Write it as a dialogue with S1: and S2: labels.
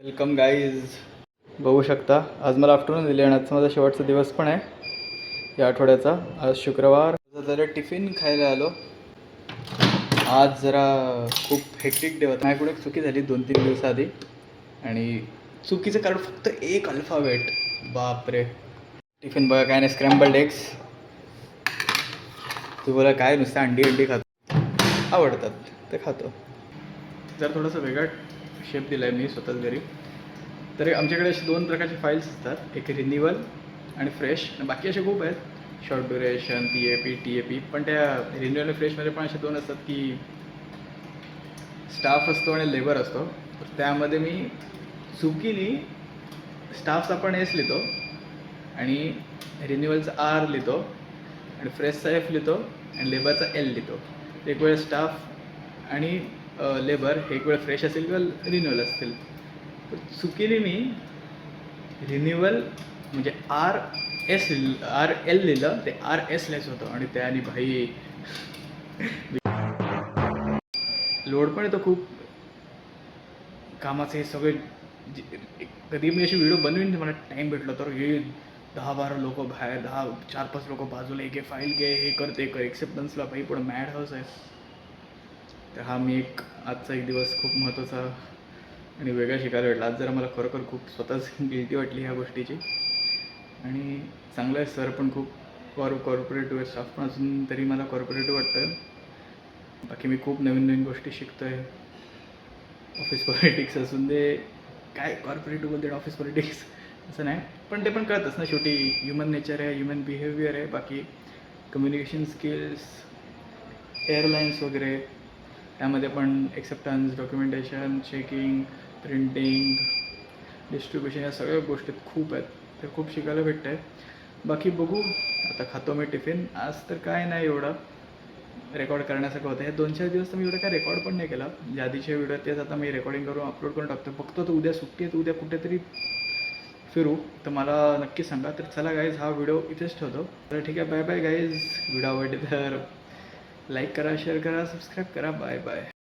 S1: Welcome guys. बघू शकता आज मला आफ्टरनून दिली आणि आजचा माझा शेवटचा दिवस पण आहे या आठवड्याचा. आज शुक्रवार. जरा टिफिन खायला आलो. आज जरा खूप हेक्टिक डे होता. माझ्याकडे एक चुकी झाली 2-3 दिवसाआधी आणि चुकीचं कारण फक्त एक अल्फाबेट. बापरे. टिफिन बघा काय नाही, स्क्रॅम्बल्ड एग्स. तू बोला काय नुसतं अंडी खातो, आवडतात ते खातो. जर थोडंसं वेगळा शेप दिला आहे मी स्वतःच घरी. तर आमच्याकडे असे 2 प्रकारचे फाईल्स असतात, एक रिन्युअल आणि फ्रेश. आणि बाकी असे खूप आहेत, शॉर्ट ड्युरेशन, PAP, TAP. पण त्या रिन्युअल आणि फ्रेशमध्ये पण असे 2 असतात की स्टाफ असतो आणि लेबर असतो. तर त्यामध्ये मी चुकीने स्टाफचा पण S लिहितो आणि रिन्युअलचा R लिहितो आणि फ्रेशचा F लिहितो आणि लेबरचा L लिहितो. एक वेळ स्टाफ आणि लेबर हे एक वेळ फ्रेश असेल किंवा रिन्युअल असतील. तर चुकीने मी रिन्युअल म्हणजे RL लिहिलं, ते RS लिहायचं होतं आणि त्याने भाई लोड पण येतो खूप कामाचे. हे सगळे कधी मी अशी व्हिडिओ बनवीन मला टाईम भेटला तर हे 10-12 लोक बाहेर, 4-5 लोक बाजूला, एक फाईल घे, हे कर ते कर, एक्सेप्टन्सला भाई पुढं मॅड हाऊस आहे. तर हा मी आजचा एक दिवस खूप महत्त्वाचा आणि वेगळा शिकायला भेटला. आज जरा मला खरोखर खूप स्वतःच गिल्टी वाटली ह्या गोष्टीची. आणि चांगलं आहे, सर पण खूप कॉर्पोरेटिव्ह आहे, स्टाफ पण असून तरी मला कॉर्पोरेटिव्ह वाटतं. बाकी मी खूप नवीन गोष्टी शिकतो आहे. ऑफिस पॉलिटिक्स असून दे, काय कॉर्पोरेटिव्ह बोलते ऑफिस पॉलिटिक्स असं नाही, पण ते पण कळतंच ना शेवटी. ह्युमन नेचर आहे, ह्युमन बिहेवियर आहे. बाकी कम्युनिकेशन स्किल्स, एअरलाईन्स वगैरे त्यामध्ये पण acceptance, documentation, checking, printing, distribution या सगळ्या गोष्टी खूप आहेत. तर खूप शिकायला भेटतं आहे. बाकी बघू, आता खातो मी टिफिन. आज तर काय नाही एवढं रेकॉर्ड करण्यासारखं होतं. हे 2-4 दिवस तर मी एवढं काय रेकॉर्ड पण नाही केला. जे आधीचे व्हिडिओ तेच आता मी रेकॉर्डिंग करून अपलोड करून टाकतो. बघतो तर उद्या सुट्टी आहे, तर उद्या कुठेतरी फिरू तर मला नक्की सांगा. तर चला गाईज, हा व्हिडिओ इथेच ठेवतो. तर ठीक आहे, बाय बाय गाईज. व्हिडिओ आवडले तर लाईक करा, शेअर करा, सबस्क्राईब करा. Bye bye.